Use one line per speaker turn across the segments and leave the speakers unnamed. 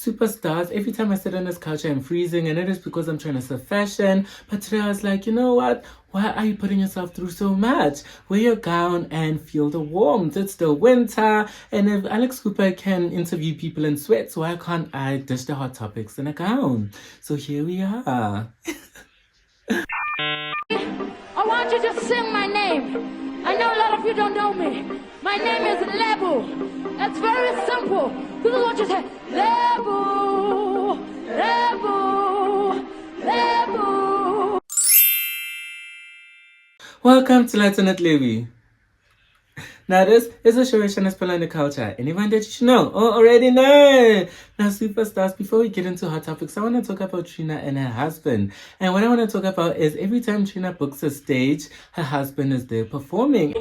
superstars, every time I sit on this couch, I'm freezing, and it is because I'm trying to serve fashion. But today I was like, you know what? Why are you putting yourself through so much? Wear your gown and feel the warmth. It's still winter. And if Alex Cooper can interview people in sweats, why can't I dish the hot topics in a gown? So here we are.
I want you to sing my name. I know a lot of you don't know me. My name is Lëbo. It's very simple. This is what you say. Lëbo, Lëbo, Lëbo.
Welcome to Let's Not Levi. Now this is a show where Shana's pulling the culture. Anyone that you should know or already know. Now superstars, before we get into hot topics, I want to talk about Trina and her husband. And what I want to talk about is every time Trina books a stage, her husband is there performing.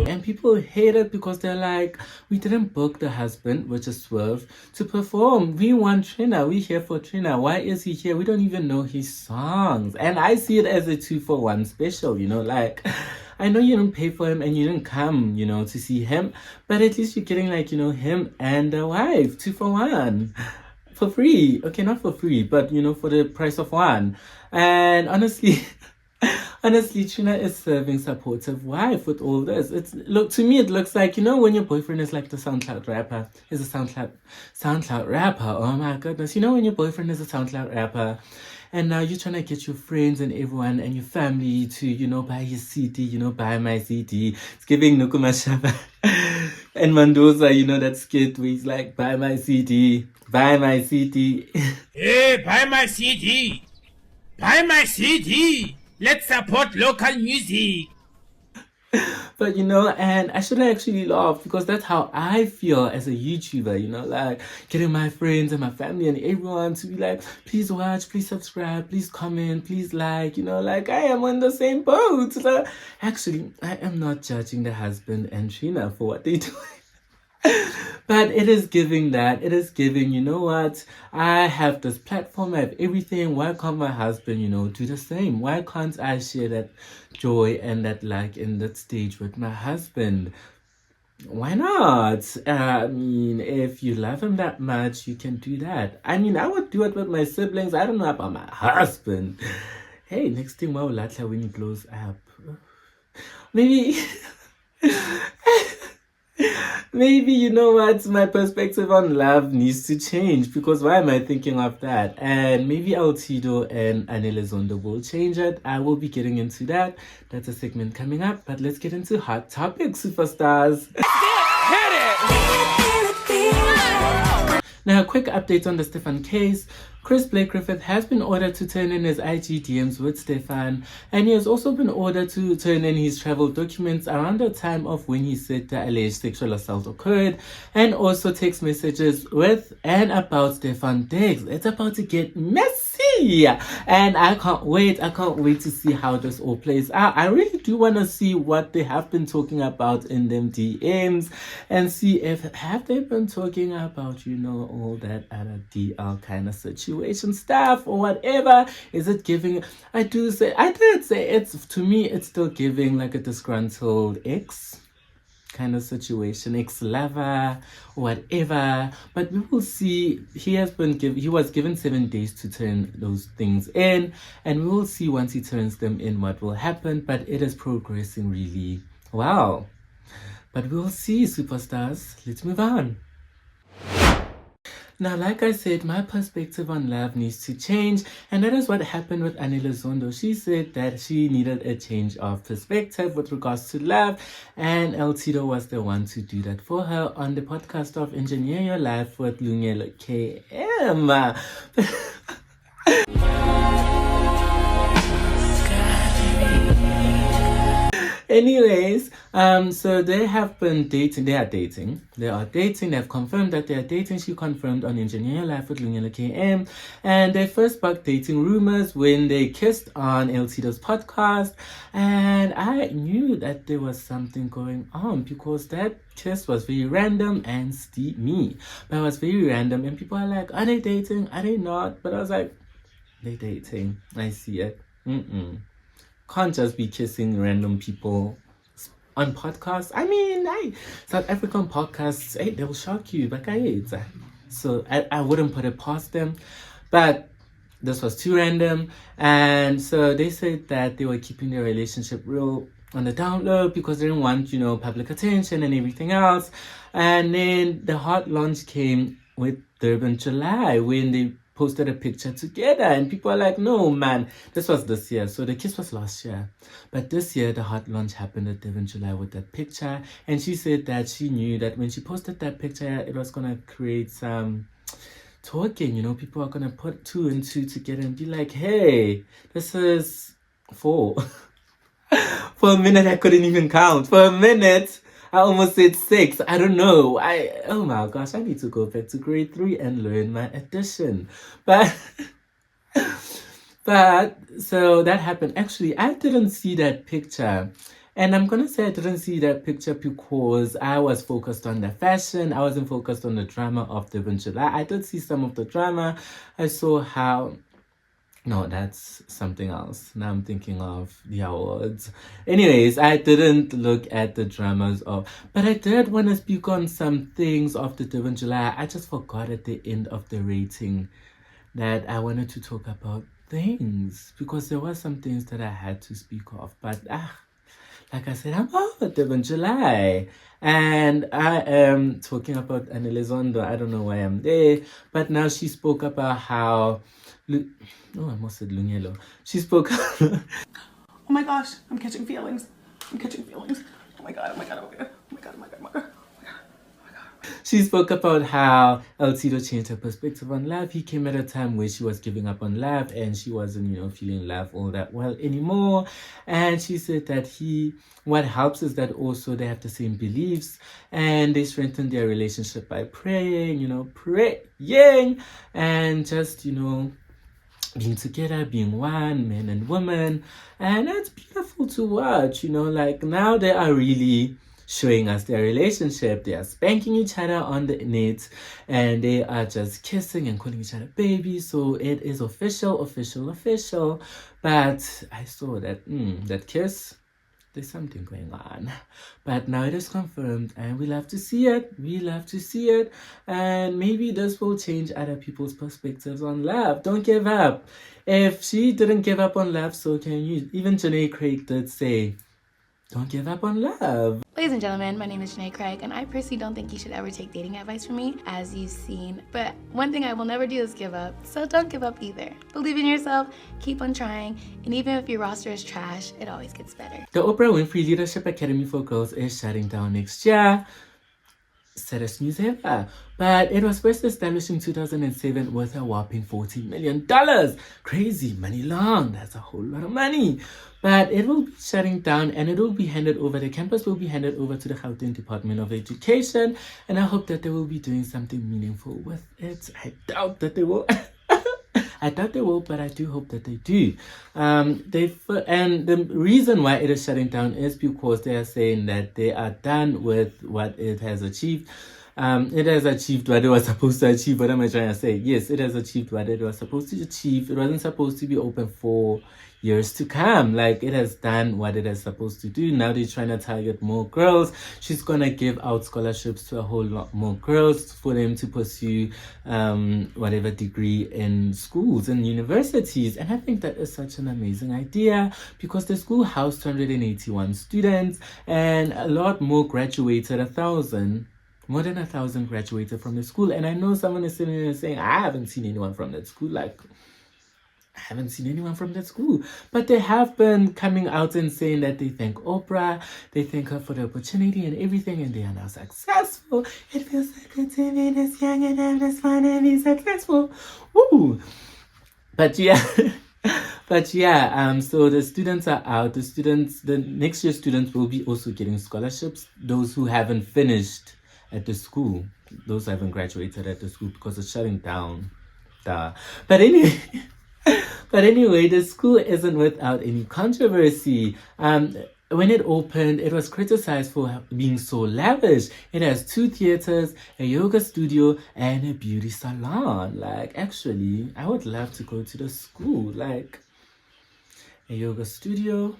And people hate it because they're like, we didn't book the husband, which is Swurv, to perform. We want Trina. We're here for Trina. Why is he here? We don't even know his songs. And I see it as a 2-for-1 special, you know, like, I know you didn't pay for him and you didn't come, you know, to see him, but at least you're getting, like, you know, him and the wife, 2-for-1. For free. Okay, not for free, but, you know, for the price of one. And honestly, Trina is serving supportive wife with all this. To me, it looks like, you know, when your boyfriend is like the SoundCloud rapper, is a SoundCloud rapper. Oh my goodness. You know, when your boyfriend is a SoundCloud rapper, and now you're trying to get your friends and everyone and your family to, you know, buy his CD, you know, buy my CD. It's giving Nukuma Shaba and Mendoza, you know, that skit where he's like, buy my CD, buy my CD.
Hey, buy my CD. Buy my CD. Let's support local music.
But, you know, and I shouldn't actually laugh because that's how I feel as a YouTuber, you know, like getting my friends and my family and everyone to be like, please watch, please subscribe, please comment, please like, you know, like I am on the same boat. So, actually, I am not judging the husband and Trina for what they do. But it is giving that. It is giving, you know what? I have this platform, I have everything. Why can't my husband, you know, do the same? Why can't I share that joy and that like in that stage with my husband? Why not? I mean, if you love him that much, you can do that. I mean, I would do it with my siblings. I don't know about my husband. Hey, next thing, wow, Latla when he blows up. Maybe... Maybe, you know what, my perspective on love needs to change because why am I thinking of that? And maybe L-tido and Anele Zondo will change it. I will be getting into that. That's a segment coming up. But let's get into hot topics, superstars. Now, a quick update on the Stefon case. Chris Blake Griffith has been ordered to turn in his IG DMs with Stefon, and he has also been ordered to turn in his travel documents around the time of when he said the alleged sexual assault occurred, and also text messages with and about Stefon Diggs. It's about to get messy, and I can't wait. I can't wait to see how this all plays out. I really do want to see what they have been talking about in them DMs and see if have they been talking about, you know, all that other DL kind of situation stuff or whatever. Is it giving? I did say it's, to me, it's still giving like a disgruntled ex kind of situation, ex-lover or whatever. But we will see. He was given 7 days to turn those things in, and we will see once he turns them in what will happen. But it is progressing really well. But we'll see, superstars. Let's move on. Now, like I said, my perspective on love needs to change, and that is what happened with Anele Zondo. She said that she needed a change of perspective with regards to love, and L-tido was the one to do that for her on the podcast of Engineer Your Life with Lungelo KM. Anyways, so they have been dating. They are dating. They've confirmed that they are dating. She confirmed on Engineer Your Life with Lungelo KM. And they first sparked dating rumors when they kissed on L-tido's podcast. And I knew that there was something going on because that kiss was very random and steamy. But it was very random. And people are like, are they dating? Are they not? But I was like, they're dating. I see it. Can't just be kissing random people on podcasts. I mean, South African podcasts, they will shock you. So I wouldn't put it past them. But this was too random. And so they said that they were keeping their relationship real on the down low because they didn't want, public attention and everything else. And then the hot launch came with Durban July when they posted a picture together, and people are like, no man, this was this year, so the kiss was last year, but this year the hot launch happened at Durban July with that picture. And she said that she knew that when she posted that picture, it was gonna create some talking. People are gonna put 2 and 2 together and be like, hey, this is 4. For a minute I couldn't even count. For a minute I almost said 6. I don't know. Oh my gosh, I need to go back to grade 3 and learn my addition. But so that happened. Actually, I didn't see that picture. And I'm gonna say I didn't see that picture because I was focused on the fashion. I wasn't focused on the drama of the July. I did see some of the drama. I saw how... No, that's something else. Now I'm thinking of the awards. Anyways, I didn't look at the dramas but I did want to speak on some things of the Durban July. I just forgot at the end of the rating that I wanted to talk about things because there were some things that I had to speak of. But like I said, I'm over Durban July. And I am talking about Anele Zondo. I don't know why I'm there. But now she spoke about how... I almost said Lungelo. She spoke...
Oh my gosh, I'm catching feelings. Oh my god.
She spoke about how L-tido changed her perspective on love. He came at a time where she was giving up on love and she wasn't, feeling love all that well anymore. And she said that what helps is that also they have the same beliefs and they strengthen their relationship by praying and just, being together, being one, men and women. And that's beautiful to watch, like now they are really showing us their relationship. They are spanking each other on the net and they are just kissing and calling each other baby. So it is official. But I saw that that kiss, there's something going on. But now it is confirmed and we love to see it. And maybe this will change other people's perspectives on love. Don't give up. If she didn't give up on love, so can you. Even Janae Craig did say, don't give up on love.
Ladies and gentlemen, my name is Janae Craig, and I personally don't think you should ever take dating advice from me, as you've seen. But one thing I will never do is give up, so don't give up either. Believe in yourself, keep on trying, and even if your roster is trash, it always gets better.
The Oprah Winfrey Leadership Academy for Girls is shutting down next year. Saddest news ever. But it was first established in 2007 with a whopping $40 million. Crazy money long. That's a whole lot of money. But it will be shutting down and it will be handed over. The campus will be handed over to the Gauteng Department of Education. And I hope that they will be doing something meaningful with it. I doubt that they will. But I do hope that they do. And the reason why it is shutting down is because they are saying that they are done with what it has achieved. It has achieved what it was supposed to achieve. What am I trying to say? Yes, it has achieved what it was supposed to achieve. It wasn't supposed to be open for years to come. Like, it has done what it is supposed to do. Now they're trying to target more girls. She's gonna give out scholarships to a whole lot more girls for them to pursue whatever degree in schools and universities. And I think that is such an amazing idea because the school housed 281 students and a lot more graduated. More than 1,000 graduated from the school. And I know someone is sitting there saying, I haven't seen anyone from that school. But they have been coming out and saying that they thank Oprah, they thank her for the opportunity and everything, and they are now successful. It feels so good to be this young and I'm just fun to be successful. Woo! But yeah, so the students are out. The next year students will be also getting scholarships. Those who haven't finished at the school, those who haven't graduated at the school because it's shutting down. But anyway, the school isn't without any controversy. When it opened, it was criticized for being so lavish. It has 2 theaters, a yoga studio, and a beauty salon. Like, actually, I would love to go to the school. Like, a yoga studio,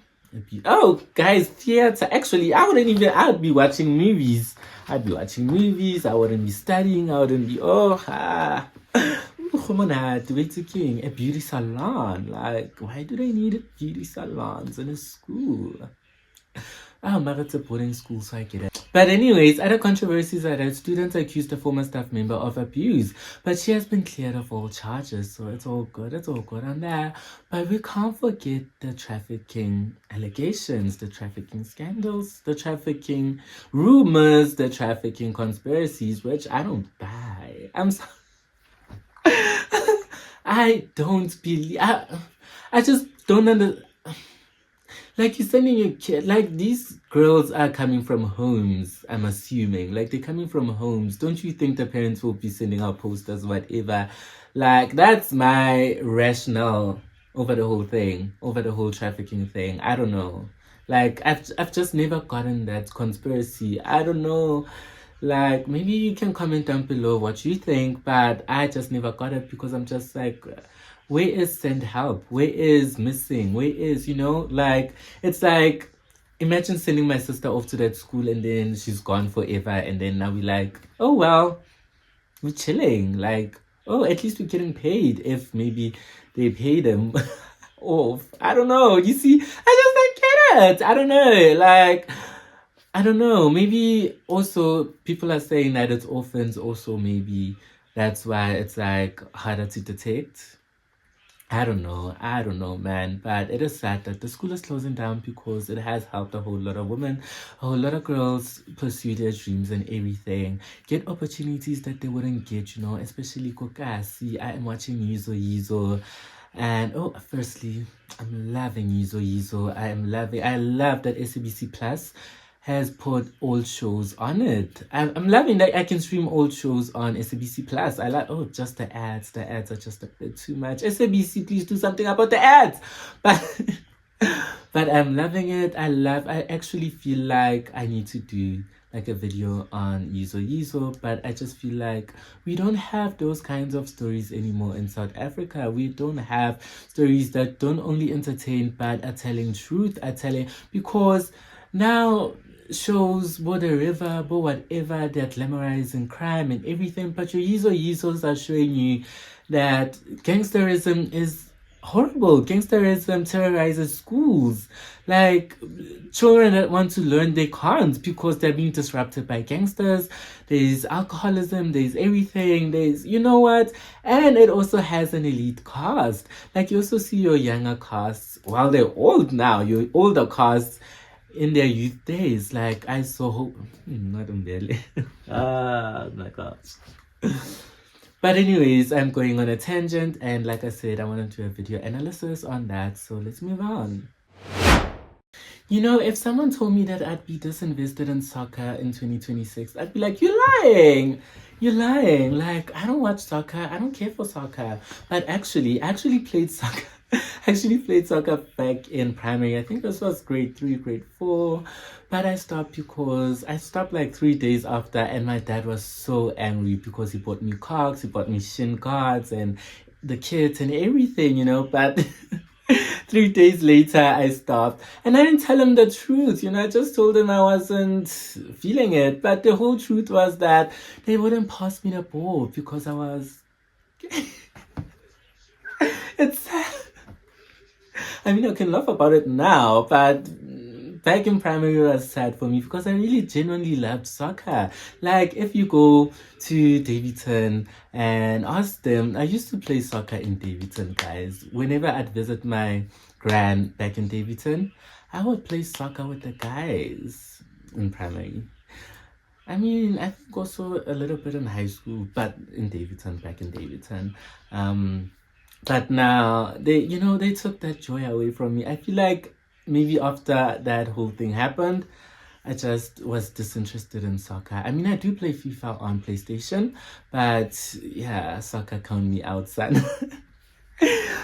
Oh, guys, theater. Actually, I'd be watching movies. I'd be watching movies. I wouldn't be studying. I wouldn't be, come on, a beauty salon. Like, why do they need beauty salons in a school? I'm at a boarding school, so I get it. But anyways, other controversies are that students accused a former staff member of abuse, but she has been cleared of all charges, so it's all good on that. But we can't forget the trafficking allegations, the trafficking scandals, the trafficking rumors, the trafficking conspiracies, which I don't buy. I'm sorry. I don't believe. I just don't understand. Like, you're sending your kid, like, these girls are coming from homes, I'm assuming. Like, they're coming from homes. Don't you think the parents will be sending out posters, whatever? Like, that's my rationale over the whole thing, over the whole trafficking thing. I don't know. Like, I've just never gotten that conspiracy. I don't know. Like, maybe you can comment down below what you think, but I just never got it because I'm just like, where is send help? Where is missing? Where is, like, it's like, imagine sending my sister off to that school and then she's gone forever. And then now we're like, oh, well, we're chilling. Like, oh, at least we're getting paid if maybe they pay them off. I don't know. You see, I just don't get it. I don't know. Like, I don't know. Maybe also people are saying that it's orphans also. Maybe that's why it's like harder to detect. I don't know, man. But it is sad that the school is closing down because it has helped a whole lot of women, a whole lot of girls pursue their dreams and everything, get opportunities that they wouldn't get, especially Kokasi. I am watching Yizo. And firstly, I'm loving Yizo. I love that SABC Plus has put old shows on it. I'm loving that I can stream old shows on SABC Plus. I like, just the ads. The ads are just a bit too much. SABC, please do something about the ads. But I'm loving it. I actually feel like I need to do like a video on Yizo, but I just feel like we don't have those kinds of stories anymore in South Africa. We don't have stories that don't only entertain, but are telling truth, because now shows Border River, but whatever, they're glamorizing crime and everything, but your Yizos are showing you that gangsterism is horrible. Gangsterism terrorizes schools. Like, children that want to learn, they can't because they're being disrupted by gangsters. There's alcoholism, there's everything, there's, and it also has an elite cast. Like, you also see your younger casts, while they're old now, your older casts in their youth days. Like, I saw not Mbele. Oh my gosh. But anyways, I'm going on a tangent, and like I said, I want to do a video analysis on that, so let's move on. If someone told me that I'd be disinvested in soccer in 2026, I'd be like, you're lying. Like, I don't watch soccer. I don't care for soccer. But I actually played soccer. Back in primary. I think this was grade 3, grade 4. But I stopped like 3 days after, and my dad was so angry because he bought me cocks, he bought me shin guards and the kits and everything, but 3 days later I stopped, and I didn't tell him the truth. I just told him I wasn't feeling it, but the whole truth was that they wouldn't pass me the ball because I was it's sad. I mean, I can laugh about it now, but back in primary it was sad for me because I really genuinely loved soccer. Like, if you go to Davidson and ask them, I used to play soccer in Davidson, guys. Whenever I'd visit my gran back in Davidson, I would play soccer with the guys in primary. I mean, I think also a little bit in high school, but back in Davidson. But now they took that joy away from me. I feel like maybe after that whole thing happened, I just was disinterested in soccer. I mean, I do play FIFA on PlayStation, but yeah, soccer count me out, son.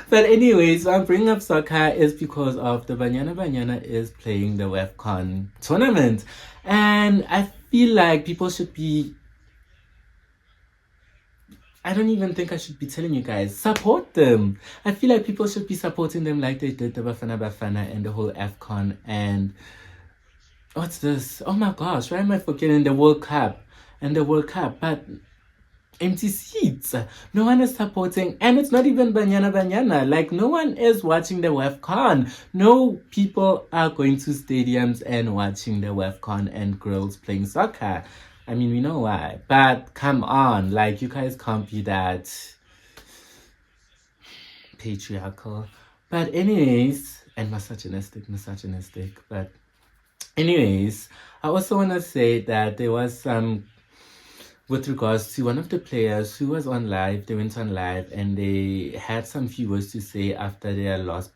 But anyways, I'm bringing up soccer is because of the Banyana Banyana is playing the WAFCON tournament. And I feel like people should be... I don't even think I should be telling you guys. Support them. I feel like people should be supporting them like they did the Bafana Bafana and the whole AFCON and what's this? Oh my gosh, why am I forgetting the World Cup? And the World Cup, but empty seats. No one is supporting, and it's not even Banyana Banyana. Like, no one is watching the WAFCON. No people are going to stadiums and watching the WAFCON and girls playing soccer. I mean, we know why. But come on, like, you guys can't be that patriarchal. But anyways, and misogynistic. But anyways, I also want to say that there was some, with regards to one of the players who was on live, they went on live and they had some few words to say after their loss,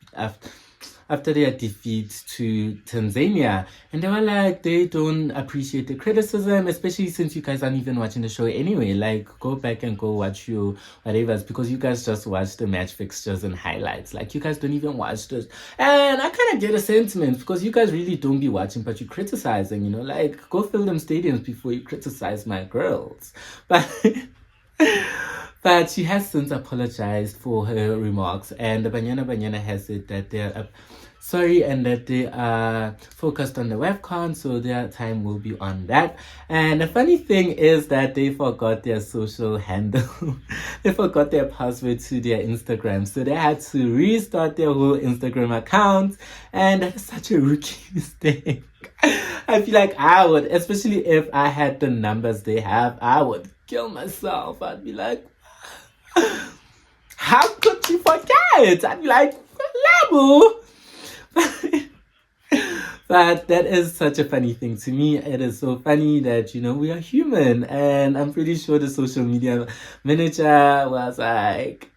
after their defeat to Tanzania. And they were like, they don't appreciate the criticism, especially since you guys aren't even watching the show anyway. Like, go back and go watch your whatever, because you guys just watch the match fixtures and highlights. Like, you guys don't even watch this. And I kind of get a sentiment, because you guys really don't be watching, but you're criticizing, you know, like, go fill them stadiums before you criticize my girls. But she has since apologized for her remarks, and the Banyana Banyana has said that they're sorry and that they are focused on the WAFCON, so their time will be on that. And the funny thing is that they forgot their social handle. They forgot their password to their Instagram, so they had to restart their whole Instagram account, and that is such a rookie mistake. I feel like I would, especially if I had the numbers they have, I would kill myself. I'd be like, how could you forget? I'd be like, Lëbo. But that is such a funny thing to me. It is so funny that, you know, we are human. And I'm pretty sure the social media manager was like,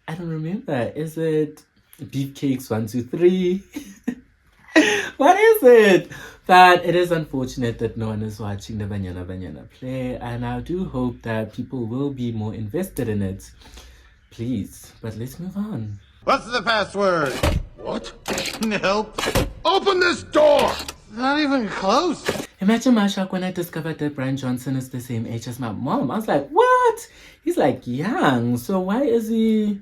I don't remember. Is it Beefcakes 123? What is it? But it is unfortunate that no one is watching the Banyana Banyana play, and I do hope that people will be more invested in it. Please. But let's move on.
What's the password? What? Help! Open this door! Not even close.
Imagine my shock when I discovered that Bryan Johnson is the same age as my mom. I was like, what? He's like young. So why is he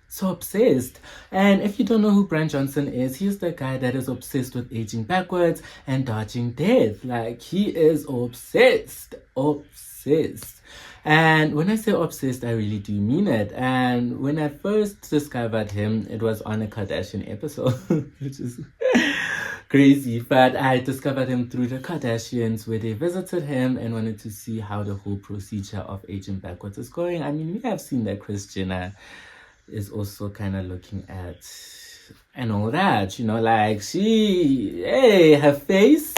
so obsessed? And if you don't know who Bryan Johnson is, he's the guy that is obsessed with aging backwards and dodging death. Like, he is obsessed. And when I say obsessed, I really do mean it. And when I first discovered him, it was on a Kardashian episode, which is crazy. But I discovered him through the Kardashians, where they visited him and wanted to see how the whole procedure of aging backwards is going. I mean, we have seen that Kris Jenner is also kind of looking at and all that, you know, like, her face,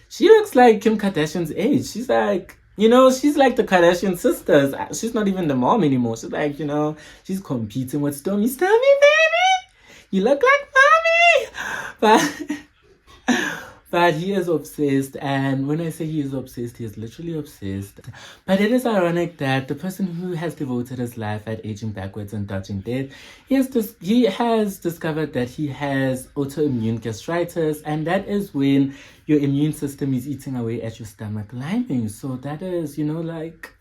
she looks like Kim Kardashian's age. She's like, you know, she's like the Kardashian sisters. She's not even the mom anymore. She's like, you know, she's competing with Stormy, baby, you look like mommy. But he is obsessed, and when I say he is obsessed, he is literally obsessed. But it is ironic that the person who has devoted his life at aging backwards and dodging death, he has discovered that he has autoimmune gastritis, and that is when your immune system is eating away at your stomach lining. So that is, you know, like,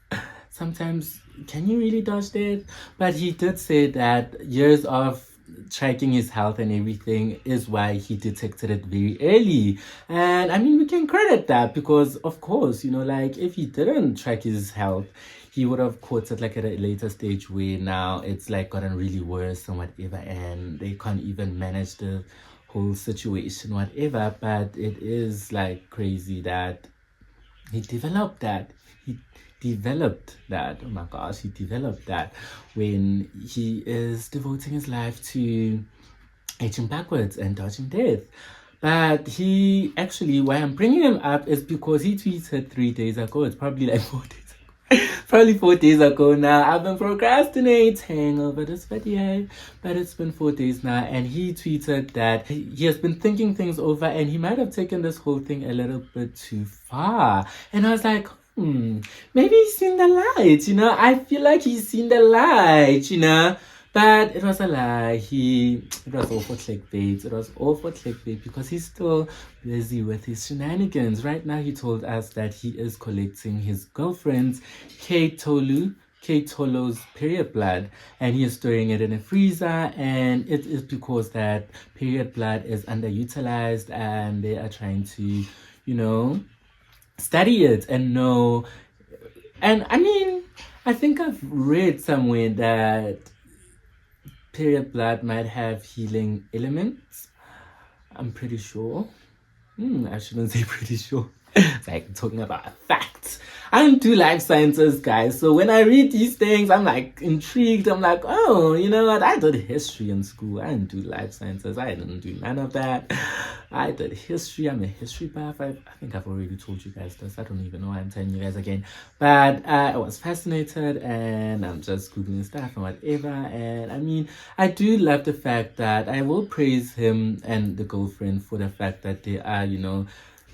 sometimes, can you really dodge death? But he did say that years of tracking his health and everything is why he detected it very early. And I mean, we can credit that, because of course, you know, like, if he didn't track his health, he would have caught it like at a later stage where now it's like gotten really worse and whatever, and they can't even manage the whole situation, whatever. But it is like crazy that he developed that. Oh my gosh, he developed that when he is devoting his life to aging backwards and dodging death. But he actually, why I'm bringing him up is because he tweeted 3 days ago. It's probably like 4 days ago. Probably 4 days ago now. I've been procrastinating over this video, but it's been 4 days now, and he tweeted that he has been thinking things over and he might have taken this whole thing a little bit too far. And I was like, maybe he's seen the light, you know. I feel like he's seen the light, you know. But it was a lie. It was all for clickbait. It was all for clickbait because he's still busy with his shenanigans. Right now, he told us that he is collecting his girlfriend's Kate Tolu Kate Tolo's period blood, and he is storing it in a freezer, and it is because that period blood is underutilized, and they are trying to, study it and know. And I mean, I think I've read somewhere that period blood might have healing elements. I'm pretty sure. I shouldn't say pretty sure. It's like talking about a fact. I don't do life sciences, guys. So when I read these things, I'm like intrigued. I'm like, oh, you know what? I did history in school. I didn't do life sciences. I didn't do none of that. I did history. I'm a history buff. I think I've already told you guys this. I don't even know why I'm telling you guys again. But I was fascinated, and I'm just Googling stuff and whatever. And I mean, I do love the fact that I will praise him and the girlfriend for the fact that they are,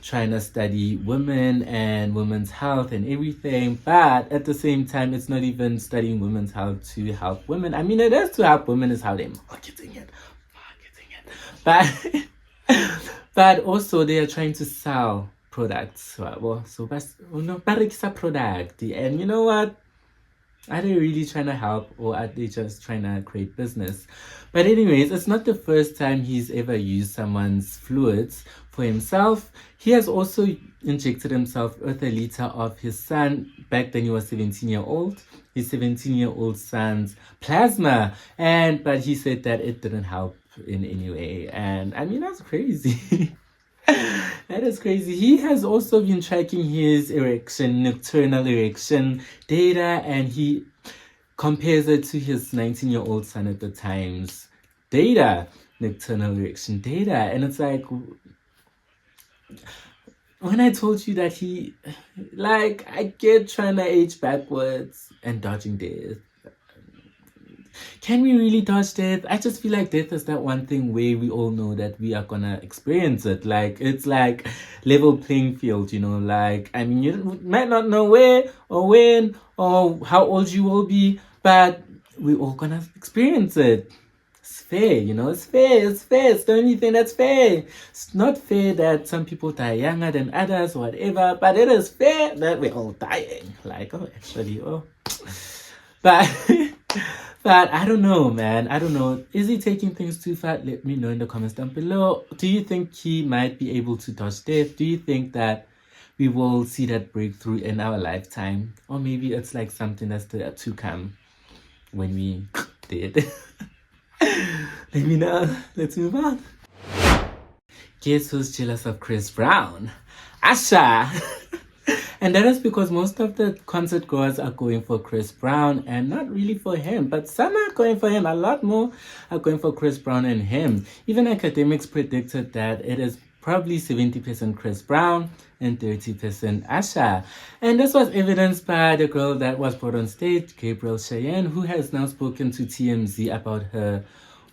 trying to study women and women's health and everything, but at the same time, it's not even studying women's health to help women. I mean, it is to help women, is how they're marketing it. But also they are trying to sell products. So barikisa product. And you know what? Are they really trying to help, or are they just trying to create business? But anyways, it's not the first time he's ever used someone's fluids for himself. He has also injected himself with a liter of his son. Back then he was 17-year-old. His 17-year-old son's plasma. But he said that it didn't help in any way. And I mean, that's crazy. That is crazy. He has also been tracking his nocturnal erection data, and he compares it to his 19-year-old son at the time's nocturnal erection data. And it's like, when I told you that I get trying to age backwards and dodging death. Can we really dodge death? I just feel like death is that one thing where we all know that we are gonna experience it. Like, it's like level playing field, like, I mean, you might not know where or when or how old you will be, but we're all gonna experience it. It's fair, it's fair. It's the only thing that's fair. It's not fair that some people die younger than others or whatever, but it is fair that we're all dying. Like, But I don't know, man. I don't know. Is he taking things too far? Let me know in the comments down below. Do you think he might be able to dodge death? Do you think that we will see that breakthrough in our lifetime? Or maybe it's like something that's still to come when we did. Let me know. Let's move on. Guess who's jealous of Chris Brown? Usher! And that is because most of the concert goers are going for Chris Brown and not really for him. But some are going for him. A lot more are going for Chris Brown and him. Even academics predicted that it is probably 70% Chris Brown and 30% Usher. And this was evidenced by the girl that was brought on stage, Gabrielle Cheyenne, who has now spoken to TMZ about her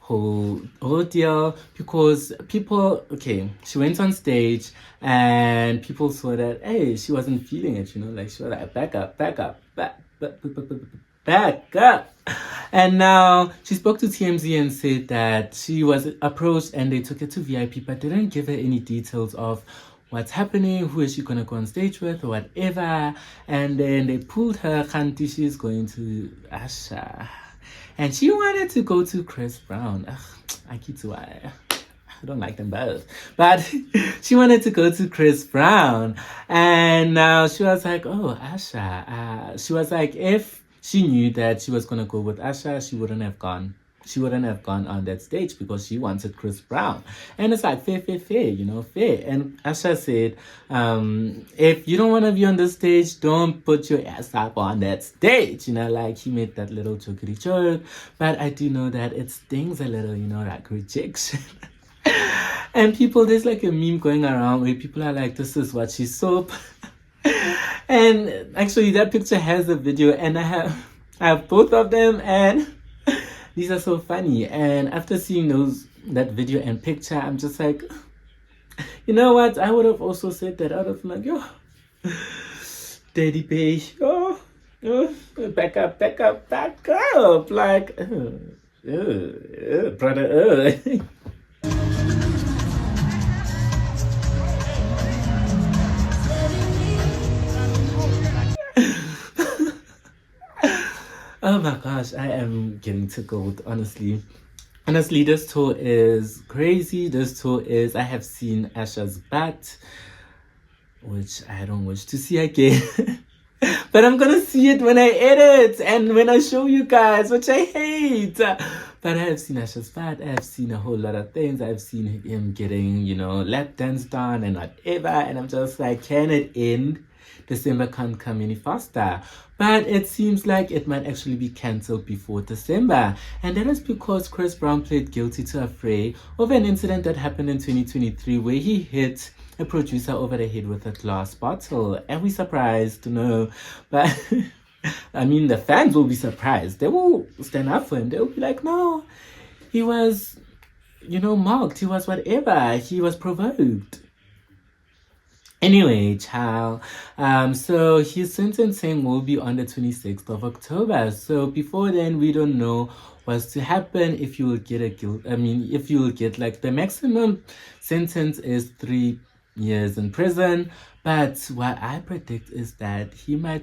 whole ordeal, because she went on stage and people saw that, hey, she wasn't feeling it, like she was like, back up. And now she spoke to TMZ and said that she was approached and they took her to VIP, but didn't give her any details of what's happening, who is she gonna go on stage with or whatever. And then they pulled her, Khanti, she's going to Usher. And she wanted to go to Chris Brown. I don't like them both. But she wanted to go to Chris Brown. And now she was like, oh, Usher. She was like, if she knew that she was going to go with Usher, she wouldn't have gone. She wouldn't have gone on that stage because she wanted Chris Brown. And it's like, fair, fair. And Usher said, if you don't want to be on the stage, don't put your ass up on that stage. Like he made that little jokey joke. But I do know that it stings a little, like rejection. And there's like a meme going around where people are like, this is what she's soap. And actually that picture has a video, and I have both of them, and these are so funny. And after seeing that video and picture, I'm just like, you know what? I would have also said that. I would have been like, yo, daddy babe, back up. Like, brother, Oh my gosh, I am getting tickled, honestly. Honestly, this tour is crazy. This tour is, I have seen Usher's butt, which I don't wish to see again. But I'm gonna see it when I edit and when I show you guys, which I hate. But I have seen Usher's butt. I have seen a whole lot of things. I've seen him getting, lap dance done and whatever. And I'm just like, can it end? December can't come any faster. But it seems like it might actually be cancelled before December. And that is because Chris Brown pled guilty to a fray over an incident that happened in 2023 where he hit a producer over the head with a glass bottle. And we're surprised to know. But I mean, the fans will be surprised. They will stand up for him. They'll be like, no, he was, mocked. He was whatever. He was provoked. Anyway, child, so his sentencing will be on the 26th of October. So before then, we don't know what's to happen, if you will get if you will get like the maximum sentence is 3 years in prison. But what I predict is that he might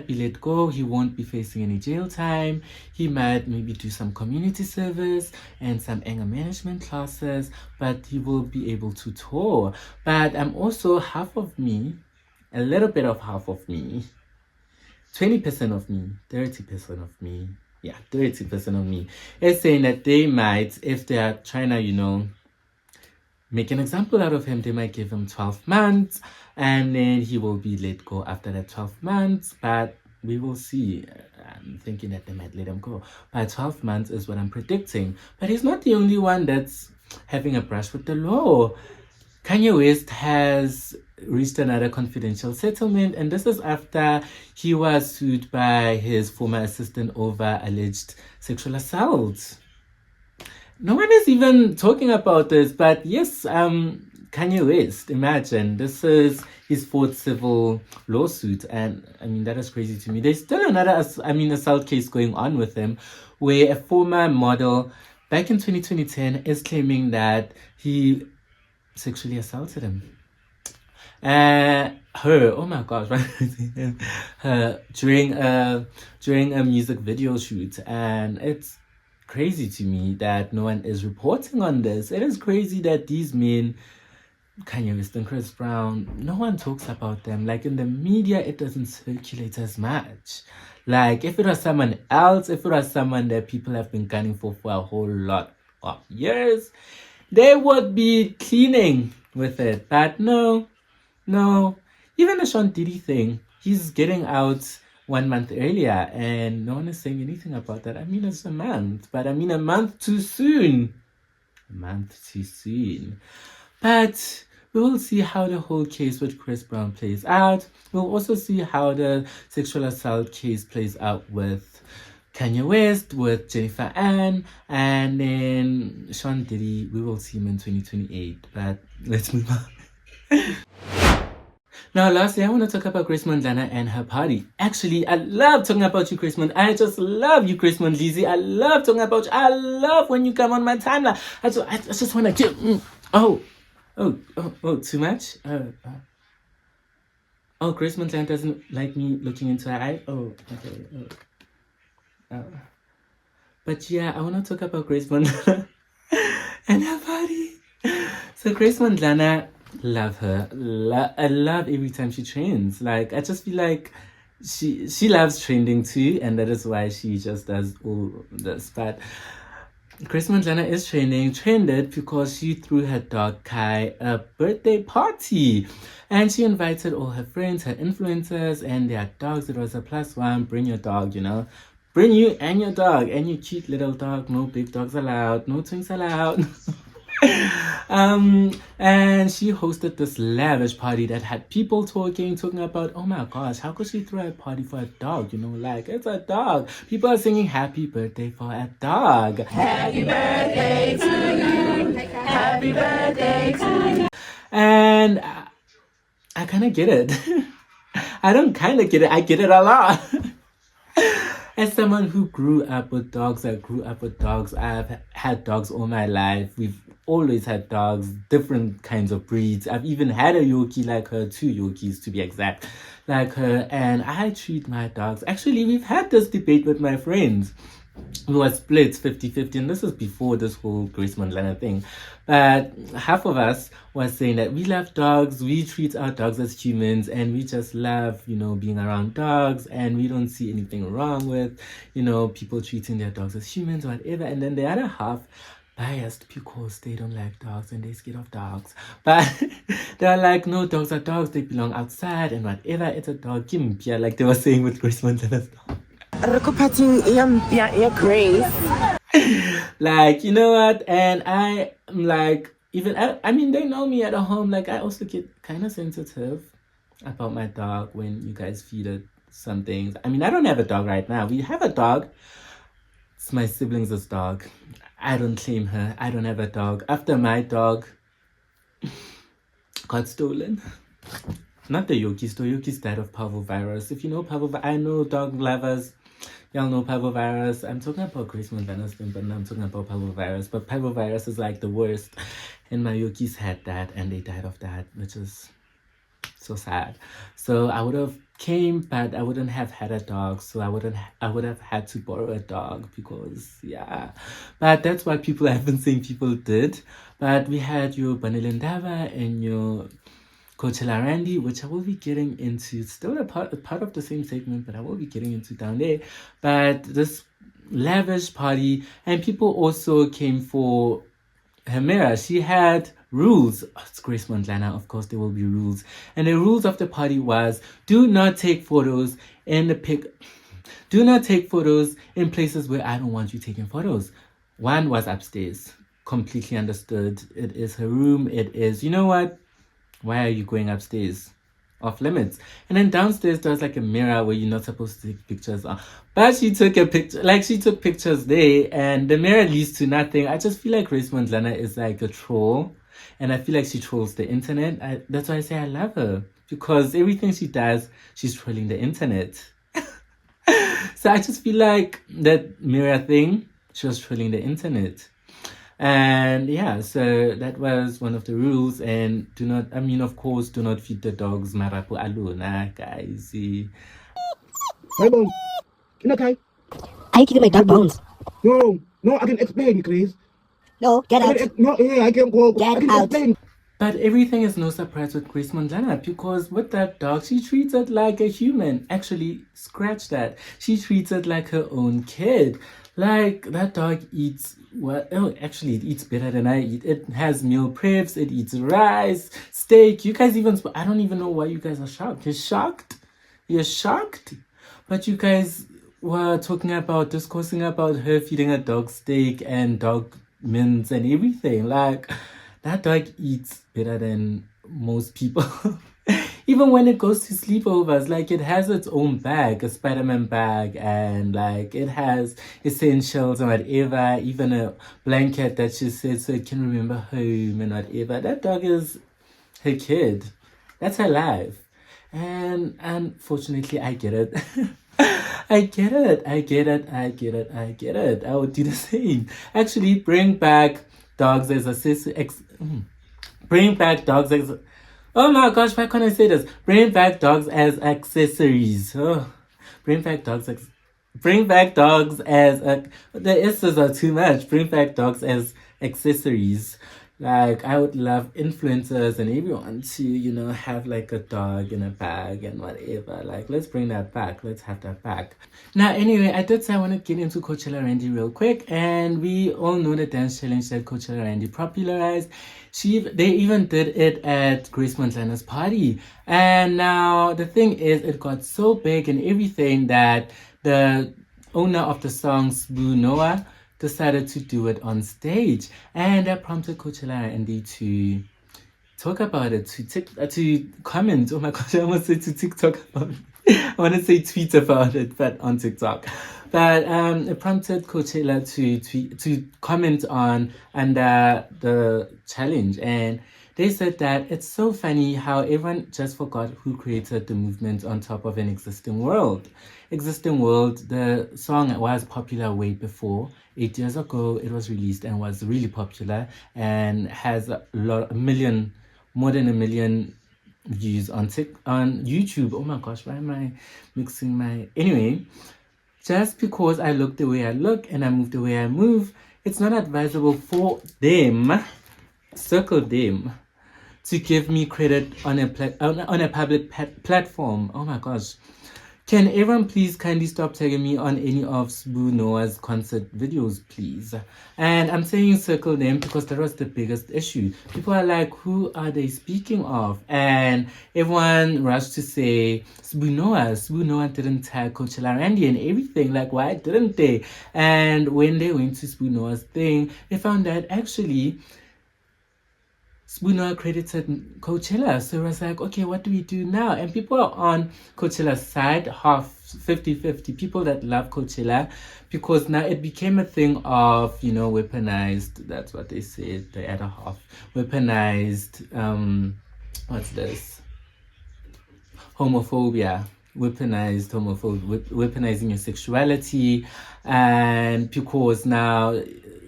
be let go. He won't be facing any jail time. He might maybe do some community service and some anger management classes, but he will be able to tour. But I'm also a little bit of half of me, 20% of me, 30% of me, 30% of me is saying that they might, if they are trying to, make an example out of him, they might give him 12 months and then he will be let go after that 12 months. But we will see. I'm thinking that they might let him go. But 12 months is what I'm predicting. But he's not the only one that's having a brush with the law. Kanye West has reached another confidential settlement, and this is after he was sued by his former assistant over alleged sexual assault. No one is even talking about this, but yes, Kanye West, imagine, this is his 4th civil lawsuit, and I mean, that is crazy to me. There's still another, assault case going on with him, where a former model back in 2010 is claiming that he sexually assaulted him. Oh my gosh, her during a music video shoot, and it's crazy to me that no one is reporting on this. It is crazy that these men, Kanye West and Chris Brown, no one talks about them. Like in the media, it doesn't circulate as much. Like if it was someone else, if it was someone that people have been gunning for a whole lot of years, they would be cleaning with it. But no. Even the Sean Diddy thing, he's getting out 1 month earlier and no one is saying anything about that. I mean, it's a month, but I mean a month too soon. But we will see how the whole case with Chris Brown plays out. We'll also see how the sexual assault case plays out with Kanye West, with Jennifer Ann, and then Sean Diddy. We will see him in 2028. But let's move on. Now, lastly, I want to talk about Grace Mondlana and her party. Actually, I love talking about you, Grace Mondlana. I just love you, Grace Mondlizzy. I love talking about you. I love when you come on my timeline. I just want to get... Oh, too much? Grace Mondlana doesn't like me looking into her eye? Oh, okay. But yeah, I want to talk about Grace Mondlana and her party. So Grace Mondlana... love her. I love every time she trends. Like, I just feel like she loves trending too, and that is why she just does all this. But Grace Mondlana is trended because she threw her dog Kai a birthday party, and she invited all her friends, her influencers, and their dogs. It was a +1. Bring your dog, bring you and your dog and your cute little dog. No big dogs allowed, no twins allowed. And she hosted this lavish party that had people talking about, oh my gosh, how could she throw a party for a dog? Like, it's a dog. People are singing happy birthday for a dog. Happy birthday to you. Happy birthday to you. And I kind of get it. I don't kind of get it. I get it a lot. As someone who grew up with dogs, I've had dogs all my life. always had dogs, different kinds of breeds. I've even had a Yorkie like her, 2 Yorkies to be exact, like her. And I treat my dogs. Actually, we've had this debate with my friends. We were split 50-50, and this is before this whole Grace Mondlana thing. But half of us was saying that we love dogs, we treat our dogs as humans, and we just love, being around dogs, and we don't see anything wrong with, people treating their dogs as humans or whatever. And then the other half biased because they don't like dogs and they're scared of dogs. But they're like, no, dogs are dogs, they belong outside, and whatever, it's a dog, like they were saying with Grace Mondlana's dog. Like, you know what? And I'm like, even I mean, they know me at home. Like, I also get kind of sensitive about my dog when you guys feed it some things. I mean, I don't have a dog right now. We have a dog. It's my siblings' dog. I don't claim her. I don't have a dog. After my dog got stolen. Not the Yorkies. The Yorkies died of parvovirus. If you know parvovirus, I know dog lovers. Y'all know parvovirus. I'm talking about Grace Mondlana's thing, but now I'm talking about parvovirus. But parvovirus is like the worst. And my Yorkies had that, and they died of that, which is so sad. So I would have came, but I wouldn't have had a dog. So I would have had to borrow a dog because, yeah. But that's what people have been saying people did. But we had your Banelindaba and your Coachella Randy, which I will be getting into, still a part of the same segment, but I will be getting into down there. But this lavish party, and people also came for her mirror. She had rules. It's Grace Mondlana, of course there will be rules. And the rules of the party was, do not take photos in places where I don't want you taking photos. One was upstairs. Completely understood. It is her room. It is, you know what? Why are you going upstairs? Off limits. And then downstairs there's like a mirror where you're not supposed to take pictures on. But she took a picture, like she took pictures there, and the mirror leads to nothing. I just feel like Grace Mondlana is like a troll, and I feel like she trolls the internet. That's why I say I love her, because everything she does, she's trolling the internet. So I just feel like that mirror thing, she was trolling the internet. And yeah, so that was one of the rules. And of course, do not feed the dogs marapu alone, guys.
Hey, Bones. Okay.
I give you my dog Bones.
No, I can explain, please.
No, get out.
No, I can go.
Get
I can
out.
Explain.
But everything is no surprise with Grace Mondlana, because with that dog, she treats it like a human. Actually, scratch that. She treats it like her own kid. Like, that dog eats, it eats better than I eat. It has meal preps, it eats rice, steak. You guys I don't even know why you guys are shocked. You're shocked? You're shocked? But you guys were discussing about her feeding a dog steak and dog mince and everything. Like, that dog eats better than most people. Even when it goes to sleepovers, like, it has its own bag, a Spider-Man bag, and like it has essentials and whatever, even a blanket that she said so it can remember home and whatever. That dog is her kid. That's her life. And unfortunately, I get it. I get it. I would do the same. Actually, bring back dogs as oh my gosh, why can't I say this? Bring back dogs as accessories. Bring back dogs as the S's are too much. Bring back dogs as accessories. Like, I would love influencers and everyone to, have like a dog in a bag and whatever. Like, let's bring that back. Let's have that back. Now, anyway, I did say I want to get into Coachella Randy real quick. And we all know the dance challenge that Coachella Randy popularized. They even did it at Grace Mondlana's party. And now, the thing is, it got so big and everything that the owner of the song, Sbu Noah, decided to do it on stage, and that prompted Coachella Randy to talk about it, to comment. Oh my gosh, I almost said to TikTok about it. I want to say tweet about it, but on TikTok. But it prompted Coachella to comment on under the challenge, and they said that it's so funny how everyone just forgot who created the movement on top of an existing world. The song was popular way before. 8 years ago, it was released and was really popular and has more than a million views on YouTube. Oh my gosh, why am I mixing my... Anyway, just because I look the way I look and I move the way I move, it's not advisable for them, circle them, to give me credit on a public platform. Oh my gosh. Can everyone please kindly stop tagging me on any of Sbu Noah's concert videos, please? And I'm saying circle them because that was the biggest issue. People are like, who are they speaking of? And everyone rushed to say, Sbu Noah didn't tag Coachella Randy and everything. Like, why didn't they? And when they went to Sbu Noah's thing, they found that actually Sbu Noah credited Coachella. So it was like, okay, what do we do now? And people are on Coachella's side, half 50-50, people that love Coachella, because now it became a thing of, weaponized, that's what they said, the other half, weaponized, homophobia, weaponizing your sexuality. And because now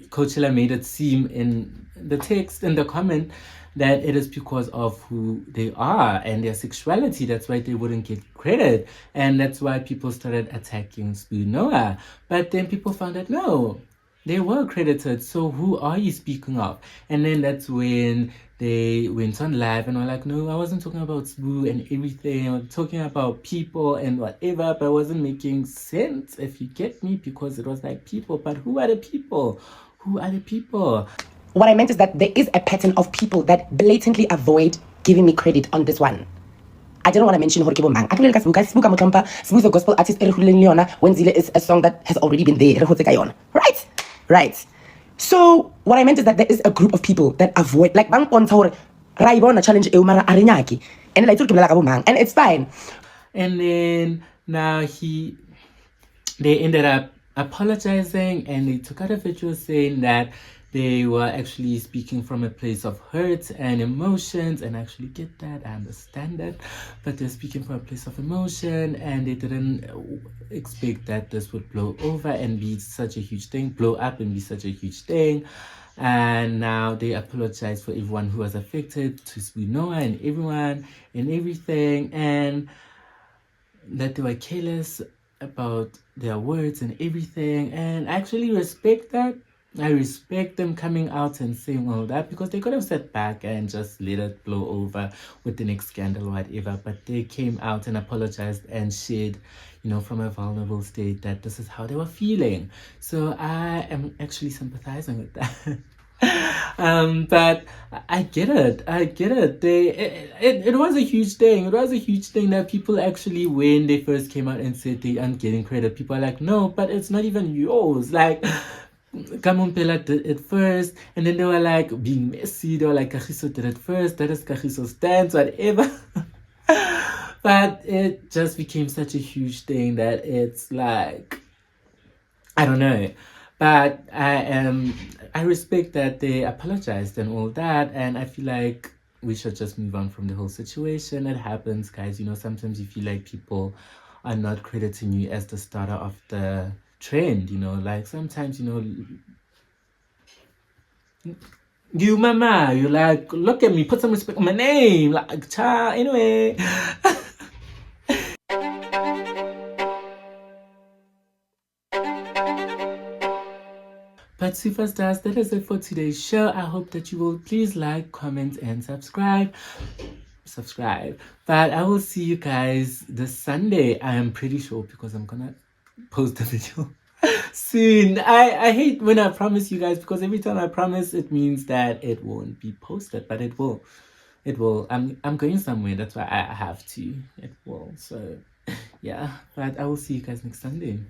Coachella made it seem in the text, in the comment, that it is because of who they are and their sexuality. That's why they wouldn't get credit. And that's why people started attacking Sbu Noah. But then people found that no, they were credited. So who are you speaking of? And then that's when they went on live and were like, no, I wasn't talking about Sbu and everything. I was talking about people and whatever, but it wasn't making sense, if you get me, because it was like people. But who are the people? Who are the people?
What I meant is that there is a pattern of people that blatantly avoid giving me credit on this one. I didn't want to mention Horkibo Mang. Sbu is a gospel artist. When Zile is a song that has already been there. Right. So what I meant is that there is a group of people that avoid, like Bang Ponta Raibona challenge Eumara Arinyaki. And I took Mang, and it's fine.
And then now they ended up apologizing, and they took out a video saying that they were actually speaking from a place of hurt and emotions, and I actually get that, I understand that, but they're speaking from a place of emotion, and they didn't expect that this would blow over and be such a huge thing, blow up and be such a huge thing. And now they apologize for everyone who was affected, to Sbu Noah and everyone and everything, and that they were careless about their words and everything. And I actually respect that. I respect them coming out and saying all that, because they could have sat back and just let it blow over with the next scandal or whatever. But they came out and apologized and shared, from a vulnerable state, that this is how they were feeling. So I am actually sympathizing with that. But I get it. It was a huge thing. It was a huge thing that people actually, when they first came out and said they aren't getting credit, people are like, no, but it's not even yours. Like, Kamumpela did it first, and then they were like being messy. They were like, Kagiso did it first, that is Kagiso's stance, whatever. But it just became such a huge thing that it's like, I don't know. But I respect that they apologized and all that, and I feel like we should just move on from the whole situation. It happens, guys. Sometimes you feel like people are not crediting you as the starter of the trend, like sometimes, you mama, you're like, look at me, put some respect on my name, like, cha, anyway. But superstars, that is it for today's show. I hope that you will please like, comment, and subscribe. But I will see you guys this Sunday, I am pretty sure, because I'm gonna post the video soon. I hate when I promise you guys, because every time I promise, it means that it won't be posted, but it will. I'm going somewhere, that's why I have to. It will. So yeah, but I will see you guys next Sunday.